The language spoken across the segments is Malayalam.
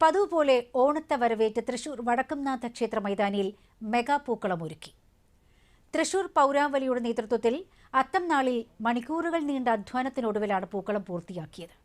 പതിവുപോലെ ഓണത്തെ വരവേറ്റ് തൃശൂർ വടക്കുംനാഥ ക്ഷേത്ര മൈതാനിയിൽ മെഗാ പൂക്കളം ഒരുക്കി. തൃശൂർ പൗരാവലിയുടെ നേതൃത്വത്തിൽ അത്തം നാളിൽ മണിക്കൂറുകൾ നീണ്ട അധ്വാനത്തിനൊടുവിലാണ് പൂക്കളം പൂർത്തിയാക്കിയത്.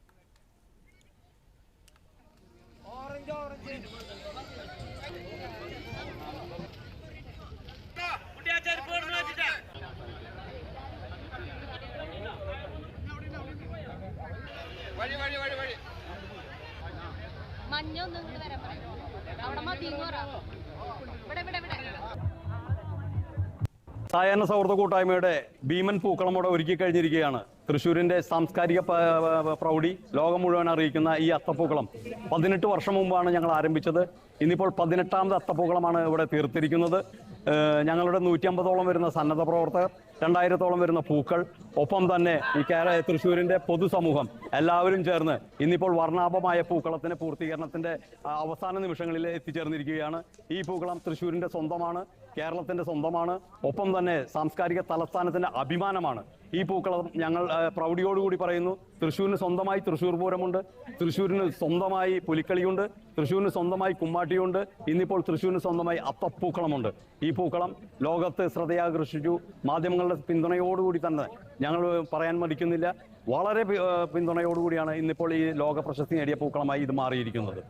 സായാഹ്ന സൗഹൃദ കൂട്ടായ്മയുടെ ഭീമൻ പൂക്കളമോടെ ഒരുക്കി കഴിഞ്ഞിരിക്കുകയാണ്. തൃശ്ശൂരിന്റെ സാംസ്കാരിക പ്രൗഢി ലോകം മുഴുവൻ അറിയിക്കുന്ന ഈ അത്തപ്പൂക്കളം 18 വർഷം മുമ്പാണ് ഞങ്ങൾ ആരംഭിച്ചത്. ഇന്നിപ്പോൾ 18ാമത് അത്തപ്പൂക്കളമാണ് ഇവിടെ തീർത്തിരിക്കുന്നത്. ഞങ്ങളുടെ 150ഓളം വരുന്ന സന്നദ്ധ പ്രവർത്തകർ, 2000ഓളം വരുന്ന പൂക്കൾ, ഒപ്പം തന്നെ ഈ തൃശ്ശൂരിന്റെ പൊതുസമൂഹം എല്ലാവരും ചേർന്ന് ഇന്നിപ്പോൾ വർണ്ണാഭമായ പൂക്കളത്തിന് പൂർത്തീകരണത്തിന്റെ അവസാന നിമിഷങ്ങളിൽ എത്തിച്ചേർന്നിരിക്കുകയാണ്. ഈ പൂക്കളം തൃശ്ശൂരിന്റെ സ്വന്തമാണ്, കേരളത്തിന്റെ സ്വന്തമാണ്, ഒപ്പം തന്നെ സാംസ്കാരിക തലസ്ഥാനത്തിന്റെ അഭിമാനമാണ്. ഈ പൂക്കളം ഞങ്ങൾ പ്രൗഢിയോടുകൂടി പറയുന്നു. തൃശ്ശൂരിന് സ്വന്തമായി തൃശ്ശൂർ പൂരമുണ്ട്, തൃശ്ശൂരിന് സ്വന്തമായി പുലിക്കളിയുണ്ട്, തൃശ്ശൂരിന് സ്വന്തമായി കുമ്മാട്ടിയുണ്ട്, ഇന്നിപ്പോൾ തൃശ്ശൂരിന് സ്വന്തമായി അത്തപ്പൂക്കളമുണ്ട്. ഈ പൂക്കളം ലോകത്ത് ശ്രദ്ധയാകർഷിച്ചു. മാധ്യമങ്ങളുടെ പിന്തുണയോടുകൂടി തന്നെ ഞങ്ങൾ പറയാൻ മടിക്കുന്നില്ല, വളരെ പിന്തുണയോടുകൂടിയാണ് ഇന്നിപ്പോൾ ഈ ലോക പ്രശസ്തി നേടിയ പൂക്കളമായി ഇത് മാറിയിരിക്കുന്നത്.